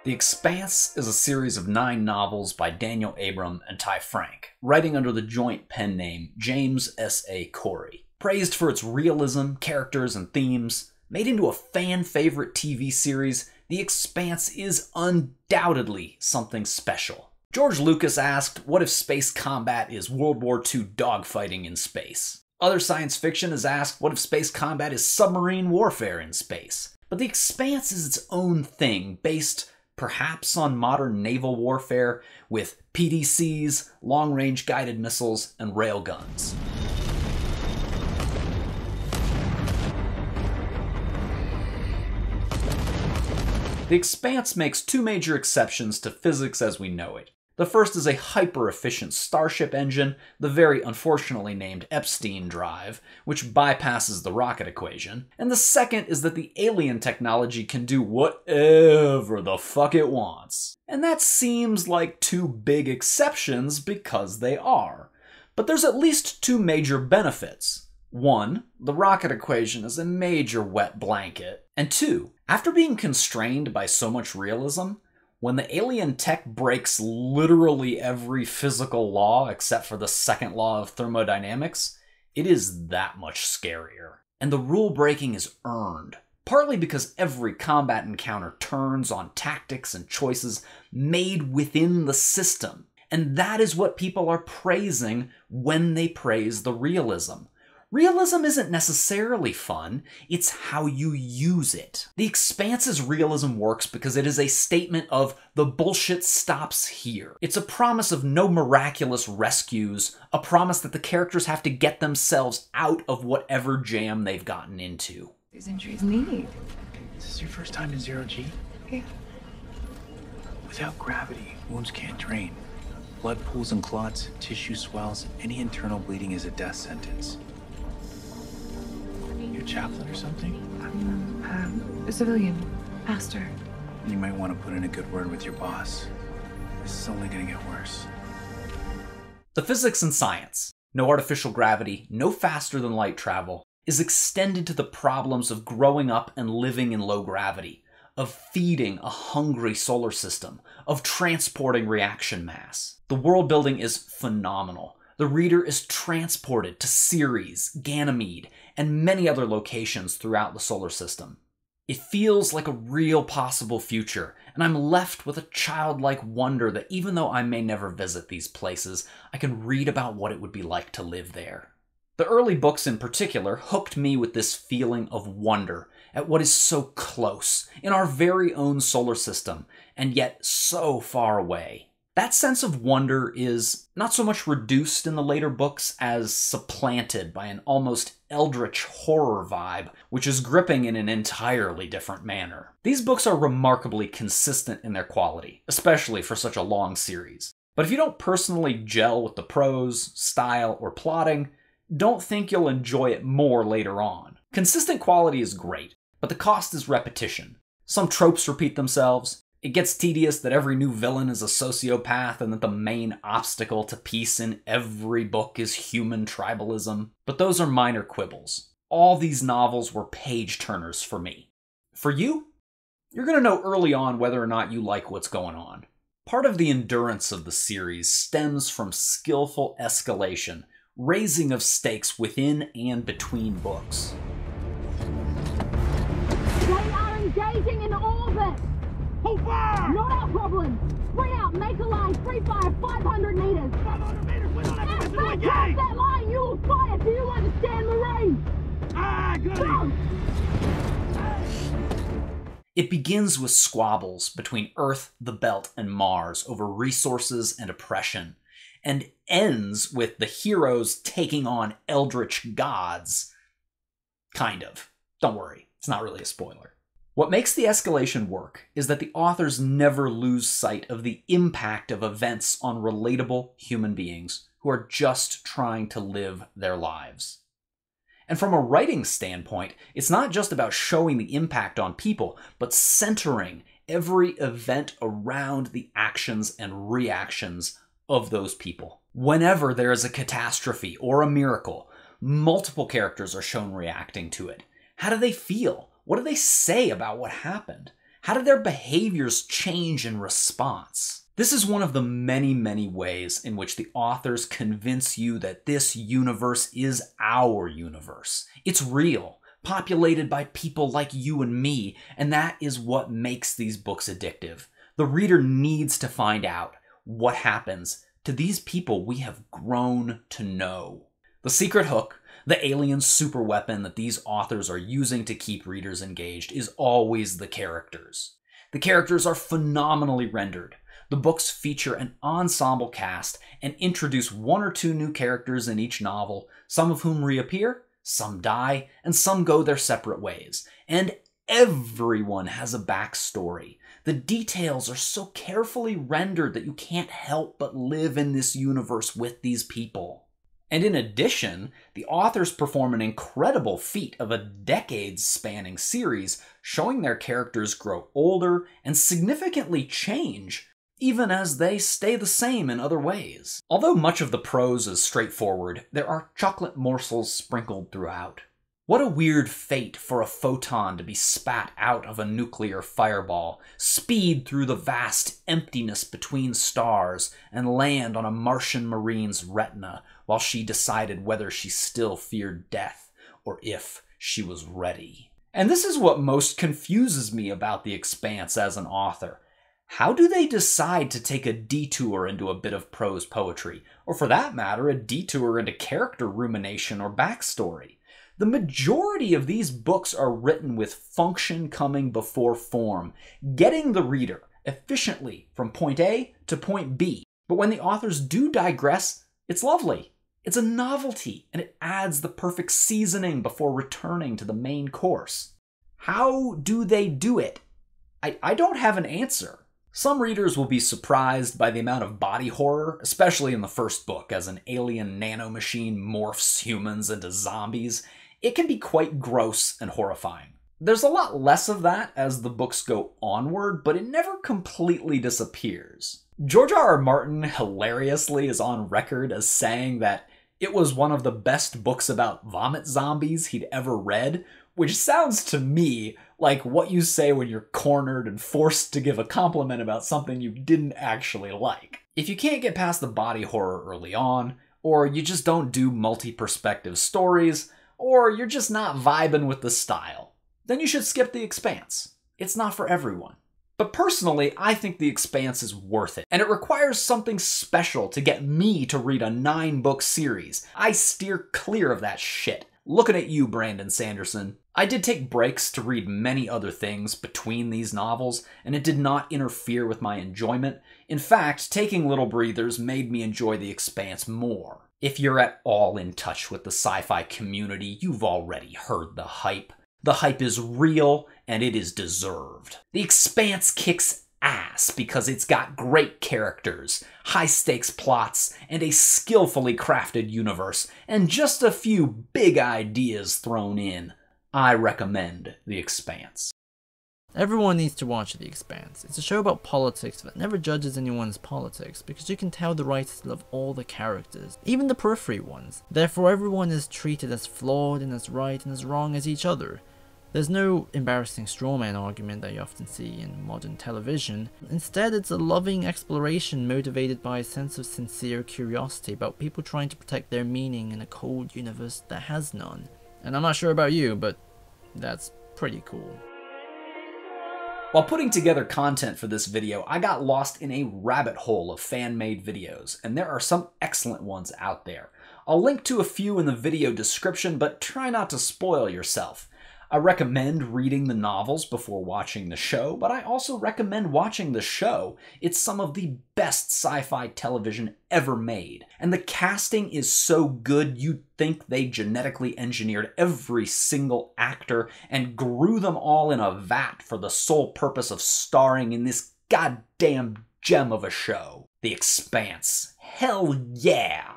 The Expanse is a series of 9 novels by Daniel Abram and Ty Frank, writing under the joint pen name James S. A. Corey. Praised for its realism, characters, and themes, made into a fan-favorite TV series, The Expanse is undoubtedly something special. George Lucas asked, what if space combat is World War II dogfighting in space? Other science fiction has asked, what if space combat is submarine warfare in space? But The Expanse is its own thing, based perhaps on modern naval warfare with PDCs, long-range guided missiles, and railguns. The Expanse makes 2 major exceptions to physics as we know it. The first is a hyper-efficient starship engine, the very unfortunately named Epstein drive, which bypasses the rocket equation. And the second is that the alien technology can do whatever the fuck it wants. And that seems like 2 big exceptions because they are. But there's at least 2 major benefits. 1, the rocket equation is a major wet blanket. And 2, after being constrained by so much realism, when the alien tech breaks literally every physical law except for the second law of thermodynamics, it is that much scarier. And the rule breaking is earned, partly because every combat encounter turns on tactics and choices made within the system. And that is what people are praising when they praise the realism. Realism isn't necessarily fun, it's how you use it. The Expanse's realism works because it is a statement of the bullshit stops here. It's a promise of no miraculous rescues, a promise that the characters have to get themselves out of whatever jam they've gotten into. These injuries need. Is this your first time in 0G? Yeah. Without gravity, wounds can't drain. Blood pools and clots, tissue swells, any internal bleeding is a death sentence. Chaplain or something? A civilian pastor. You might want to put in a good word with your boss. This is only going to get worse. The physics and science, no artificial gravity, no faster than light travel, is extended to the problems of growing up and living in low gravity, of feeding a hungry solar system, of transporting reaction mass. The world building is phenomenal. The reader is transported to Ceres, Ganymede, and many other locations throughout the solar system. It feels like a real possible future, and I'm left with a childlike wonder that even though I may never visit these places, I can read about what it would be like to live there. The early books in particular hooked me with this feeling of wonder at what is so close, in our very own solar system, and yet so far away. That sense of wonder is not so much reduced in the later books as supplanted by an almost eldritch horror vibe, which is gripping in an entirely different manner. These books are remarkably consistent in their quality, especially for such a long series. But if you don't personally gel with the prose, style, or plotting, don't think you'll enjoy it more later on. Consistent quality is great, but the cost is repetition. Some tropes repeat themselves. It gets tedious that every new villain is a sociopath and that the main obstacle to peace in every book is human tribalism. But those are minor quibbles. All these novels were page-turners for me. For you? You're going to know early on whether or not you like what's going on. Part of the endurance of the series stems from skillful escalation, raising of stakes within and between books. They are engaging in orbit! Hold fire! Not our problem! Spread out, make a line, free fire, 500 meters! 500 meters, we don't have to As do they a cross game! that line, you will fire! Do you understand the range? Ah, Go! It begins with squabbles between Earth, the Belt, and Mars over resources and oppression, and ends with the heroes taking on eldritch gods. Kind of. Don't worry, it's not really a spoiler. What makes the escalation work is that the authors never lose sight of the impact of events on relatable human beings who are just trying to live their lives. And from a writing standpoint, it's not just about showing the impact on people, but centering every event around the actions and reactions of those people. Whenever there is a catastrophe or a miracle, multiple characters are shown reacting to it. How do they feel? What do they say about what happened? How did their behaviors change in response? This is one of the many, many ways in which the authors convince you that this universe is our universe. It's real, populated by people like you and me, and that is what makes these books addictive. The reader needs to find out what happens to these people we have grown to know. The secret hook, the alien superweapon that these authors are using to keep readers engaged, is always the characters. The characters are phenomenally rendered. The books feature an ensemble cast and introduce one or two new characters in each novel, some of whom reappear, some die, and some go their separate ways. And everyone has a backstory. The details are so carefully rendered that you can't help but live in this universe with these people. And in addition, the authors perform an incredible feat of a decades-spanning series, showing their characters grow older and significantly change, even as they stay the same in other ways. Although much of the prose is straightforward, there are chocolate morsels sprinkled throughout. What a weird fate for a photon to be spat out of a nuclear fireball, speed through the vast emptiness between stars, and land on a Martian marine's retina while she decided whether she still feared death or if she was ready. And this is what most confuses me about The Expanse as an author. How do they decide to take a detour into a bit of prose poetry, or for that matter, a detour into character rumination or backstory? The majority of these books are written with function coming before form, getting the reader efficiently from point A to point B. But when the authors do digress, it's lovely. It's a novelty, and it adds the perfect seasoning before returning to the main course. How do they do it? I don't have an answer. Some readers will be surprised by the amount of body horror, especially in the first book, as an alien nanomachine morphs humans into zombies. It can be quite gross and horrifying. There's a lot less of that as the books go onward, but it never completely disappears. George R.R. Martin hilariously is on record as saying that it was one of the best books about vomit zombies he'd ever read, which sounds to me like what you say when you're cornered and forced to give a compliment about something you didn't actually like. If you can't get past the body horror early on, or you just don't do multi-perspective stories, or you're just not vibing with the style, then you should skip The Expanse. It's not for everyone. But personally, I think The Expanse is worth it, and it requires something special to get me to read a 9-book series. I steer clear of that shit. Looking at you, Brandon Sanderson. I did take breaks to read many other things between these novels, and it did not interfere with my enjoyment. In fact, taking little breathers made me enjoy The Expanse more. If you're at all in touch with the sci-fi community, you've already heard the hype. The hype is real, and it is deserved. The Expanse kicks ass because it's got great characters, high-stakes plots, and a skillfully crafted universe, and just a few big ideas thrown in. I recommend The Expanse. Everyone needs to watch The Expanse. It's a show about politics that never judges anyone's politics, because you can tell the writers love all the characters, even the periphery ones. Therefore everyone is treated as flawed and as right and as wrong as each other. There's no embarrassing strawman argument that you often see in modern television. Instead, it's a loving exploration motivated by a sense of sincere curiosity about people trying to protect their meaning in a cold universe that has none. And I'm not sure about you, but that's pretty cool. While putting together content for this video, I got lost in a rabbit hole of fan-made videos, and there are some excellent ones out there. I'll link to a few in the video description, but try not to spoil yourself. I recommend reading the novels before watching the show, but I also recommend watching the show. It's some of the best sci-fi television ever made. And the casting is so good you'd think they genetically engineered every single actor and grew them all in a vat for the sole purpose of starring in this goddamn gem of a show. The Expanse. Hell yeah!